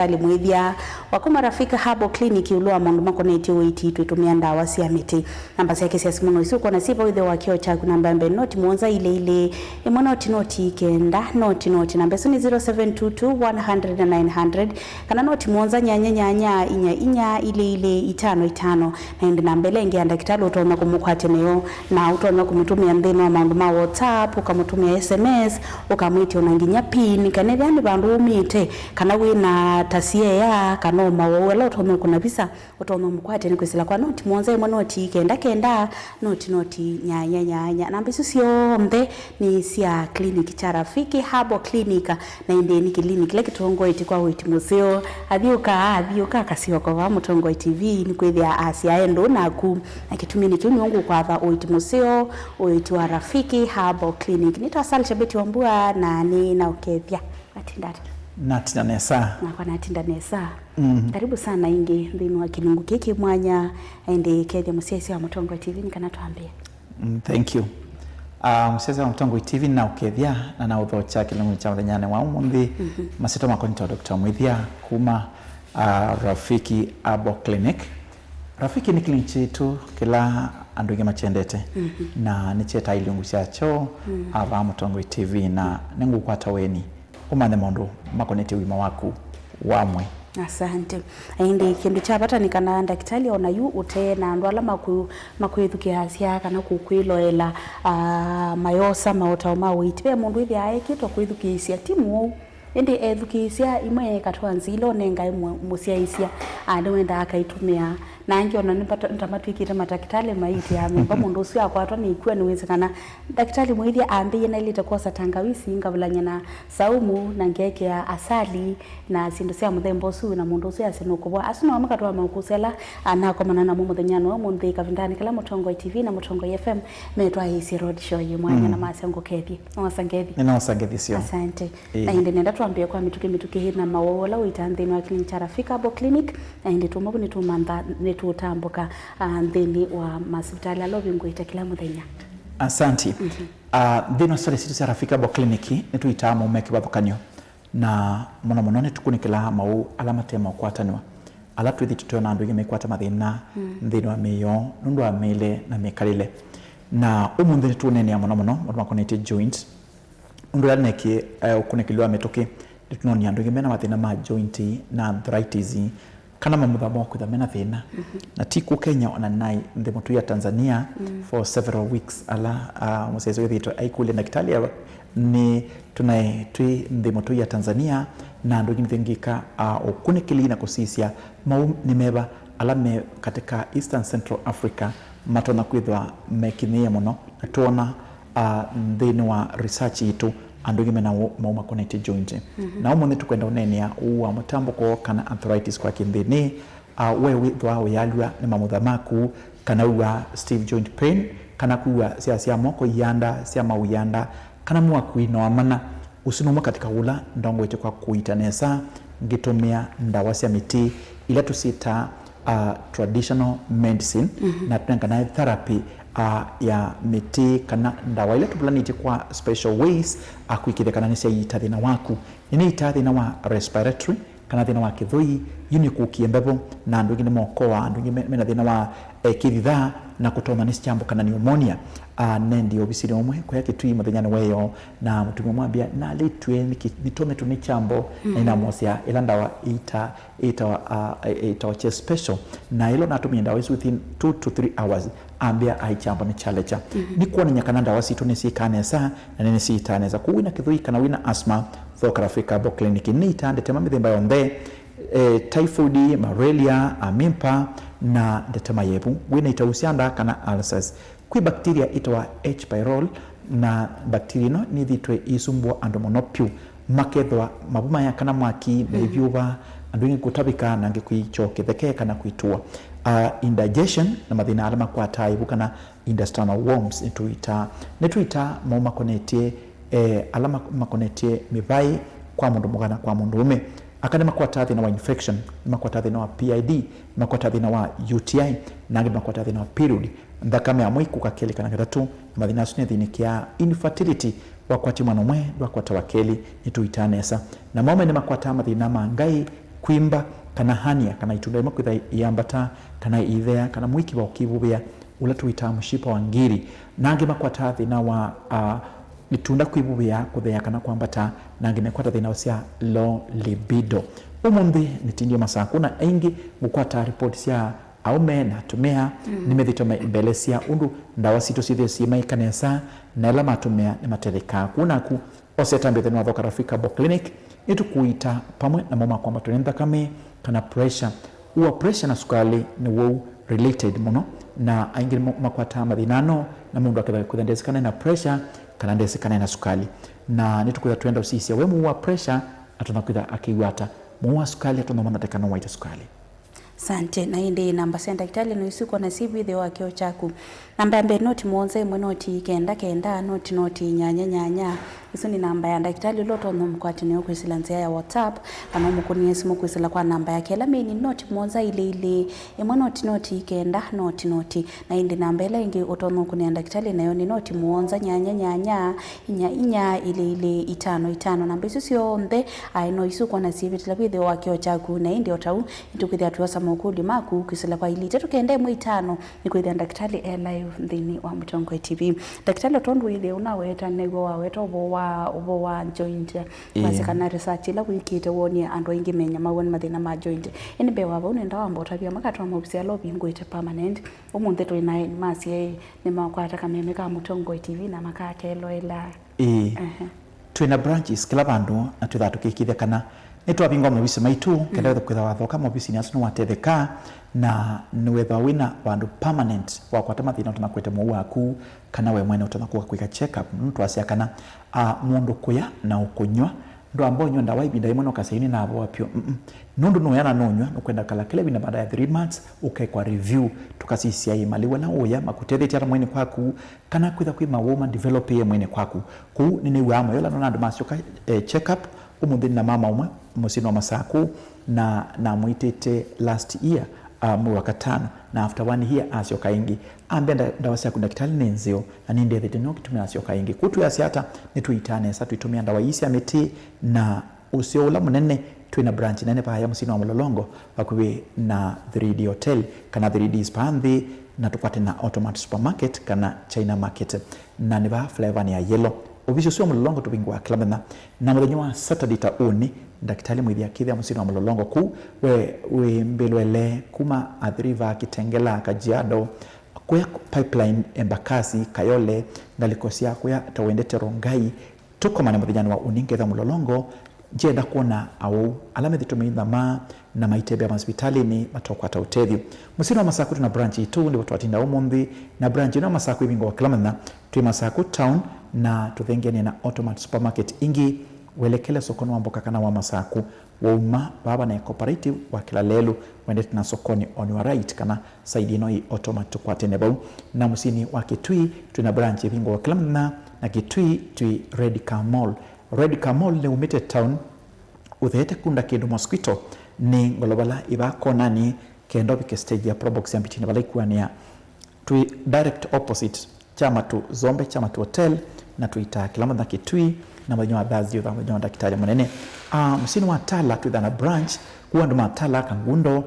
Alimwithia wakuma rafika habo kliniki ulua maundu makoneti uiti tuitumia ndawa cia miti namba cia cia simu no isuko na sipa withe wakio chaku namba mbe noti muonza ile imwe noti kenda noti namba suni 0722 100 900 kana noti muonza nyanya inya ile itano na indi namba ile ingia ndakitalo utaona kumukwate nayo na utaona kumutumia ndeno wa maundu ma WhatsApp ukamutumia SMS ukamwiti unanginya pin kana yani bandu umite kana wina tasie ya kanoma wala utome kuna visa utome mkwate ni kwisila kwa noti muonza imwe noti kenda noti nyanya namba isu sio mde ni sia clinic cha rafiki habo clinica na inde ni clinic leki tuongoiti kwa witi museo adhiuka kasiwa kwa Mutongo TV ni kwithia asia endo na ku akitumia ni kiuni wangu kwa tha witi museo witi wa rafiki habo clinic nitawasalisha beti wambua na ni na ukethia atindati Natinda Nesa. Na kwa Natinda Nesa. Karibu sana ingi mbinu wa kilungu kiki mwanya ende kethia musesi wa Mutongo TV nikana tuambia. Thank you. Musesi wa Mutongo TV na ukethia na uthocha kilungu cha mthanyane wa umundi masito makonito Dr. Mwithia kuma Rafiki Abo Clinic. Rafiki ni clinic chetu kila andu inge machendete na nicheta ilungu chacho ava Mutongo TV na nengu kwa taweni umane mondo makonete wima waku wamwe. Asante. Indi kindu chapata nikana ndakitali ona yu ute na ndo ala makwithukia asia kana kukwiloela mayosa maota ma witwe mundu ithi aekitwa kwithukisia timu indi ethukisia imwe katwa nzilo nenga imwe musiaisia ande wenda akaitumia na ngiona nipata ntamatwikite matakitali maiti ya memba mundu ucio akwatwa ni ikue niwezekana daktari mwithia ambiye na ile takosa tangawisi ngavulanya na saumu na ngeke ya asali na sindu cia muthemba ucio na mundu ucio asinukubwa asino amakatwa makusela anakomana na muthenya munthi kavindani kala Mutongo TV na Mutongo FM metwa hisi road show yemwanya na masengo kethi nosangethi sio. Asante. Na inde nenda tuambie kwa mituki hina mawola uitanthini wa clinic cha Rafiki Abo Clinic na inde tumobu ni tumanda tutambuka ndeni wa masipitali alovingu itakila muthenya. Asante. Ndino sore situ cia Rafiki Abo Clinic nituitama umeki bathukanio na muno ni tukunikila mau alamatema kwatanwa ala twithi tutona andu inge kwata mathina ndini wa meyo nundu wa mele na mekalile na umundi tunene muno makonete joint nundu ya neki ukunikiliwa metoke tunoni andu inge mena mathina ma joint na arthritis kana mamuthamo kwa mena thina na tiku Kenya ona nai ndhe mutu ya Tanzania for several weeks ala musezo yithito aikule na kitalia ni tunae twi ndhe mutu ya Tanzania na ndu ngithengika ukunikili na kusisia mau nimeba alame katika Eastern Central Africa matona kwithwa mekinia muno na tuona ndhini wa research itu andu ngimena mauma connected joint na umo netu kwenda unenia uwa mutambo ko kana arthritis kwa kindini wewe thwa yalwa ni mamuthamaku kana uwa Steve joint pain kana kuwa cia moko yanda cia mauyanda kana mwa kuino amana usinoma katika ula ndongo ite kwa kuitanesa ngitumia ndawa cia miti ila tusita traditional medicine na tunangana therapy ya miti kana ndawa ile tuplanite kwa special ways akuikire kana nisia itathina waku ni itathina wa respiratory kana thina wa kithui yuni kukiembebo na andu ngine mokoa andu ngine mena thina wa kithitha na kutoma nisi jambo kana pneumonia nendi obisiri omwe kwa yake tui muthenya weyo na mutumwa mwambia na litwe nitome tu ni chambo na ina mosia ila ndawa ita chest special na ilo natumia ndawa within 2 to 3 hours ambia aichambo ni challenge ni kuona nyakana ndawa situ ni sikanesa na nini sitaneza kuwina kithui kana wina asthma thoka Rafiki Abo Clinic ni itande tema mithemba yonde typhoid malaria amimpa na ndetema yebu wina itausianda kana ulcers kwi bacteria itwa H pylori na bacteria no ni thitwe isumbwa andu monopyu makethwa mabuma ya kana mwaki mevyuba andu ingi kutabika na ngi kuichoketheke kana kuitua indigestion na mathina alama kwa taibu kana intestinal worms netuita mauma konetie alama makonetie mivai kwa mundu mugana kwa mundu ume akadema kwa tathina wa infection kwa tathina wa PID kwa tathina wa UTI na kwa tathina wa period ndakame amwe kukakeli kana gatatu mathina sunye thinikia infertility wakwati mwana mwe wakwata wakeli nituitanesa na maume ni makwata mathina mangai kwimba kana hania kana itunda imwe kwitha iambata kana ithea kana mwiki wa ukibubia ula tuita mushipa wa ngiri nange makwata thina wa itunda kwibubia kuthea kana kwambata nange mekwata thina cia low libido umuthi nitindio masaku na aingi gukwata report cia aume na tumea nimethitoma mbele cia undu ndawa cito cithio ciimai kanesa na ela matumea ni matetheka kunaku oseta mbethe no Thoka Rafika Herbal Clinic itukuita pamwe na mama kwamba tunenda kame kana pressure uwa pressure na sukali ni wo related muno na aingi makwata mathinano na mundu akitha kuthendekana na pressure kana ndesekana na sukali na nitukwitha twenda usisia we muwa pressure atunakwitha akiwata muwa sukali atunamana tekana waita sukali. Sante na indi namba cia daktari no isuko na sibithe wa kio chaku namba ya noti muonze imwe noti kenda noti nyanya iso ni namba ya daktari loto no mkwatini yo kwisila nzia ya WhatsApp kana mukunie simu kwisila kwa namba ya kela mini noti muonza ile imwe noti kenda noti na indi namba ile ingi otono kunia daktari nayo ni noti muonza nyanya inya ile 5 namba iso sio onde aino isuko na sibithe bithe wa kio chaku na indi otau itukithia tuosa mukuli maku kwisila kwa ile tetu kende mwe 5 ni kwithia daktari live ndini wa Mutongwe TV daktari otondu ile unaweta nego waweta obo wa joint masekana research la wikite woni andu ingi menya mawoni mathina ma joint eni be wabo nenda wambota bia makatwa mobisia lobi ngwite permanent umunte to ina masie ni makwata kameme ka Mutongwe TV na makatelo ila twina branches kila bandu na twitha tukikithia kana nitwabingwa mabisi maitu kenda kwitha wathoka mabisi nasu no watetheka na niwetha wina bandu permanent wa kwata mathina tunakwete mu waku kana we mwene utanakuwa kwika check up mtu asia kana mundu kuya na ukunywa ndo ambao nyonda waibinda imwe no kasaini na abo apyo nundu no yana nonywa nukwenda kala kile bina baada ya 3 months kwa review tukasisia imaliwe na uya makutethetia hata mwene kwaku kana kwitha kwima woman develop ye mwene kwaku ku nini wamo yola no ndu masioka check up umuthi na mama umwe musino wa masaku na mwitete last year mwaka 5 na after 1 year asio kaingi ambenda ndawa cia daktari nenzio na ninde thete no kitumia asio kaingi kutu ya siata nituitane sa tuitumia ndawa isi ya meti na usio ula munene twina branch nene pa ya musino wa Mlolongo bakuwe na 3D hotel kana 3D spanthi na tukwate na Automat supermarket kana China market na niba flavor ni ya yellow obisho sio Mlolongo tubingwa Kilamena na muthenya wa Saturday ta uni daktari mwithia kithia musino wa Mlolongo ku we mbelwele kuma Athiriva Kitengela Kajiado kwa pipeline Embakasi Kayole ngalikosia kwa tawendete Rongai tuko mane muthenya wa uni ngetha Mlolongo jenda kuona au alame thitumitha ma na maitebe ya hospitali ni matokwa ta utethio musino wa Masaku tuna branch 2 ndi watu watinda umuthi na branch na Masaku ibingo wa Kilamena twi Masaku town na tuthengene na Automat supermarket ingi welekele sokoni wa Mboka kana wa Masaku wauma baba na cooperative wa Kilalelu wende na sokoni on your right kana side ino i Automat kwa tenebo na musini wa Kitui tuna branch ibingo wa Kilamena na Kitui twi Red Car Mall le umite town uthete kunda kindu mosquito ni ngolobala iba konani kendo bike stage ya Probox ya Mbichini balaikuania twi direct opposite chama tu Zombe chama tu hotel na tuita Kilamena Kitui na mwenyewa baadhi ya mwenyewa daktari mwenene msini wa Tala tuidhana branch kuwa nduma Tala Kangundo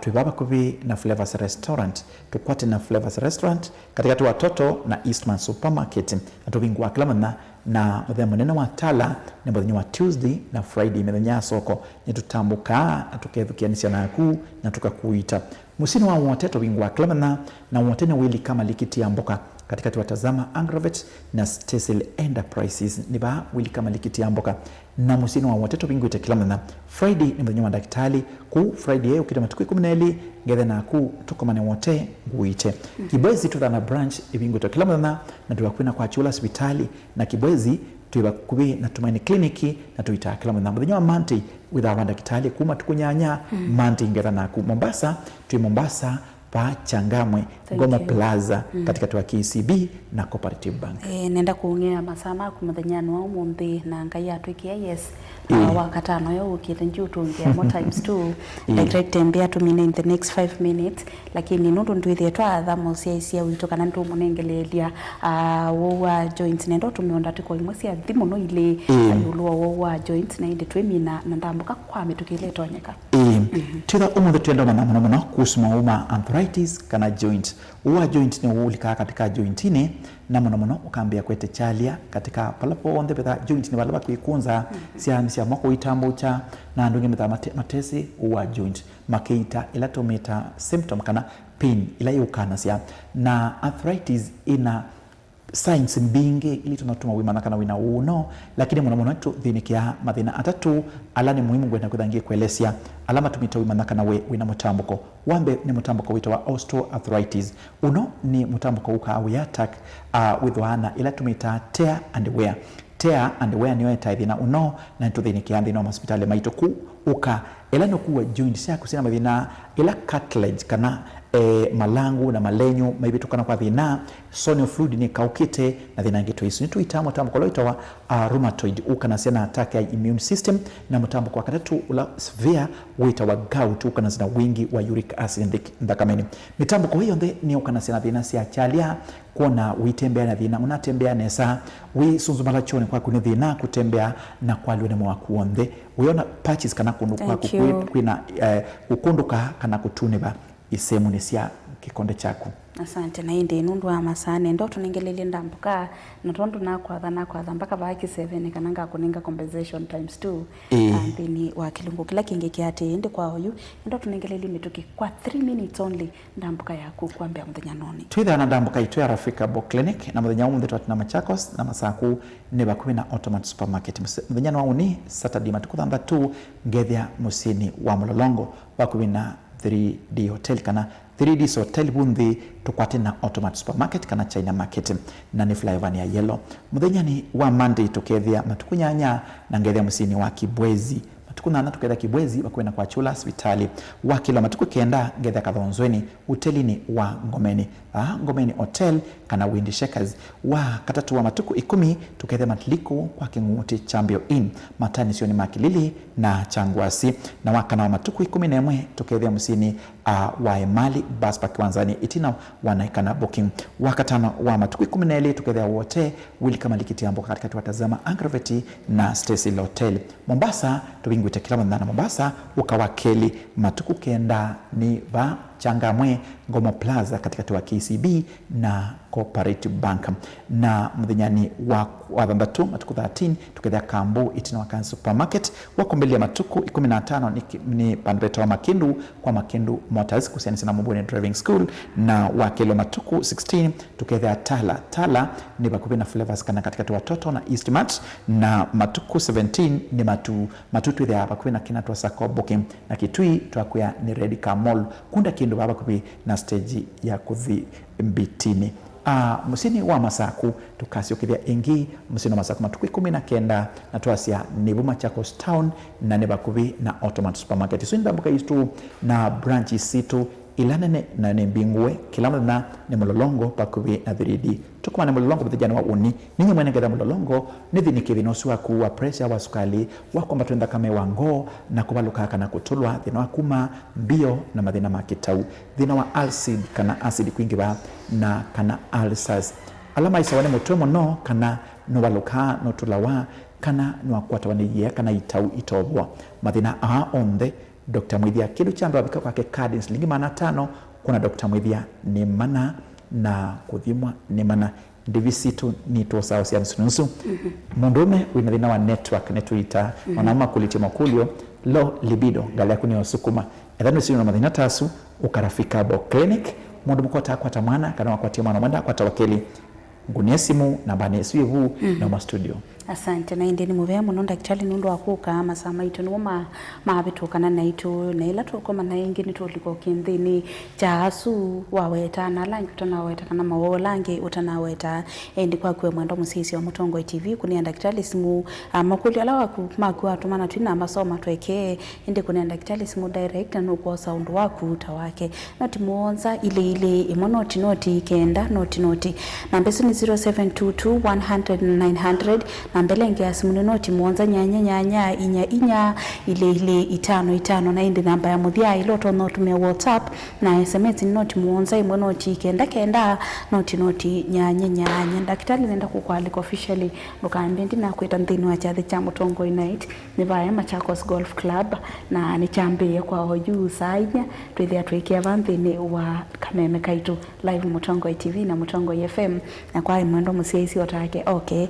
tuibaba kubi na Flavors Restaurant tukwate na Flavors Restaurant katika tu watoto na Eastman Supermarket na tubingu wa Kilamena na mwenene wa Tala ni mwenye wa Tuesday na Friday mwenye soko ni tutambuka na tukethukia nisia na kuu na tukakuita musini wa wateto bingu wa Kilamena na watene wili kama likiti ya Mboka katika tuwatazama Angravet na Stacel Enterprises ni ba wili kama likiti ya Mboka na musini wa wateto bingu ite Kilamena Friday ni mwenye wa daktari ku Friday ukita matukui 10 ngethe na ku tukomane wote nguite Kibwezi tudana branch ibingu ite Kilamena na tuwakwina kwa chula hospitali na Kibwezi tuiba kubi na Tumaini kliniki na tuita Kilamena mwenye wa Manti witha wa daktari kuma tukunyanya Manti ngethe na ku Mombasa tui Mombasa pa Changamwe Gomo Plaza katika tuwa KCB na Cooperative Bank. Nenda kuongea masama kumathanyano wa umuthi na ngai atwikia yes wakatano yo ukite njutungia more times too direct mbia tumine in the next 5 minutes lakini nundu ndwithie twa thamo cia wito kana ndu munengelelia wa joint nendo tumionda tiko imwe cia thimu no ile ayulwa wa joint na inde twimina na ndambuka kwa mitukile tonyeka tira umuthi twenda na muno kusuma uma arthritis kana joint wa joint ni ulika katika joint ine na muno ukambia kwete chalia katika palapo onde betha joint ni balaba kuikunza cia mako itambucha na ndunge metha matesi wa joint makeita ilatometa symptom kana pain ila yukana cia na arthritis ina science mbinge ili tunatuma wimana kana wina uno lakini muno tu thinikia mathina atatu alani muhimu gwenda kuthangie kuelesia alama tumita wimana kana wina mutambuko wambe ni mutambuko wito wa osteoarthritis uno ni mutambuko uka au attack with wana ila tumita tear and wear niyo etaithina uno na tuthinikia thina hospitali maito ku uka ila nokuwa joint cia kusina mathina ila cartilage kana malangu na malenyo maybe tukana kwa thina sonio fluid ni kaukite na thina ngito isu nitu itamo tambo koloito wa rheumatoid ukana siana attack ya immune system na mutambo kwa katatu ula severe wita wa gout ukana zina wingi wa uric acid ndakameni mitambo kwa hiyo ni ukana siana thina sia chalia kuona uitembea na thina unatembea nesa wi sunzumala chone kwa kuni thina kutembea na kwa lione mwa kuonde uiona patches kana kunukwa kukwina ukunduka kana kutuneba isemu ni sia kikonde chaku. Asante na inde nundu wa masane ndo tunengelelie ndambuka na tondu na kwa mpaka baki 7 kananga kuninga compensation times 2 and wa kilungu kila kingi kiate inde kwa huyu ndo tunengelelie mituki kwa 3 minutes only ndambuka yaku kuambia muthenya noni twitha na ndambuka itu ya Rafika Bo Clinic na muthenya umwe twatina Machakos na masaku ne bakumi na Automat Supermarket muthenya wa uni Saturday matukuthamba tu ngethia musini wa Mulolongo bakumi na 3D hotel kana 3D hotel bundi tukwate na Automat Supermarket kana China Market na ni flavor ya yellow muthenya ni wa Monday tukethia matukunyanya na ngethia musini wa Kibwezi matukuna tukethia Kibwezi bakwena kwa Chula hospitali wa kilo matuku kenda ngethia Kathonzweni hotelini wa Ngomeni hotel kana Windy Shakers wa katatu wa matuku 10 tukethia Matliko kwa Kinguti Champion Inn matani sioni Makilili na Changwasi na wakana wa matuku 11 tukethia musini wa Emali bus park Wanzani itina wanaikana booking wakatano wa matuku 12 tukethia wote wili kama likitiambo katika watazama Angraveti na Stacy Hotel Mombasa tubingwite kila mwana Mombasa ukawakeli matuku kenda ni ba Changamwe Gomo Plaza katika tuwa KCB na Cooperative Bank na mudhinyani wa dhambatu matuku 13 tukethia Kambu itina wakan supermarket wakumbili ya matuku 15 ni pandreta wa Makindu kwa Makindu Motors kusianisi na Mbuni Driving School na wakelo matuku 16 tukethia Tala ni bakubi na flavors kana katika tuwa Toto na Eastmart na matuku 17 ni matutu ya bakubi na kina tuwa Sako Booking na Kitui tuwakuya ni Ready Car Mall kunda kindu baba kubi na stage ya kuthi mbitini musini wa masaku tukasi ukithia ingi musini wa masaku matuku 19 na tuasia nibu Machakos Town na nebakubi na Automat Supermarket so ndambuka istu na branch situ ilanene na nembingwe kila mwana ni Mulolongo pakubi na 3D tukuma ni Mulolongo bithijana wa uni ninyi mwene ngetha Mulolongo nithi nikithinosu wa kuwa pressure wa sukali wako mbatwenda kame wango na kubaluka kana kutulwa thina wa kuma mbio na mathina makitau thina wa acid kuingiba na kana ulcers alama isawane mutwe no kana no baluka no tulawa kana no akwata waniyia kana itau itobwa mathina onde Dr. Mwithia kidu chambe wabika kwake Cardins lingi mana 5 kuna Dr. Mwithia ni mana na kuthimwa ni mana divisitu ni tuwa sia msunusu mundume wina thina wa network netuita wanama kulitima kulio low libido gali yakuni wa sukuma edhanu sinu na mathina tasu ukarafika Bo Clinic mundu mkota akwata mwana kana wakwatia mwana mwenda akwata wakeli nguniesimu na bane suivu na studio Asante na indi ni muvea muno daktari nundu akuka masama itu ni mabitukana na itu na ila tukoma na ingi ni tuliko kinthini jasu waweta na langi utanaweta kana mawolangi utanaweta endi kwa kwe mwendo musisi wa Mutongo TV kuni daktari simu makuli ala waku makwa tumana twina masoma tweke indi kuni daktari simu direct na nuko sound waku utawake noti muonza ile imonoti kenda noti na mbesi ni 0722 100 900 na mbelenge ya simu noti muonza nyanya inya ile itano na indi namba ya muthia iloto notumia WhatsApp na SMS noti muonza imonoti kenda noti nyanya daktari nenda kukwalika officially mukambe ndi na kwita nthini wa chathi cha Mutongo Night ni vaya Machakos Golf Club na ni chambe kwa hoju sainya twithia twikia vanthini wa kameme kaitu live Mutongo TV na Mutongo FM na kwa mwendo musiaisi watake okay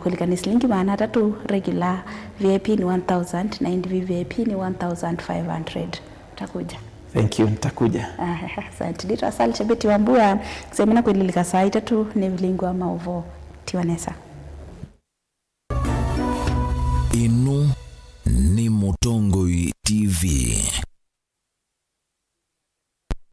kulika ni shilingi 300 regular VIP ni 1000 na VIP ni 1500 takuja. Thank you, nitakuja. Asante. Dito asali chabeti wambua semina kuililika saa 3 ni vilingwa mauvo tiwanesa. Inu ni Mutongo TV.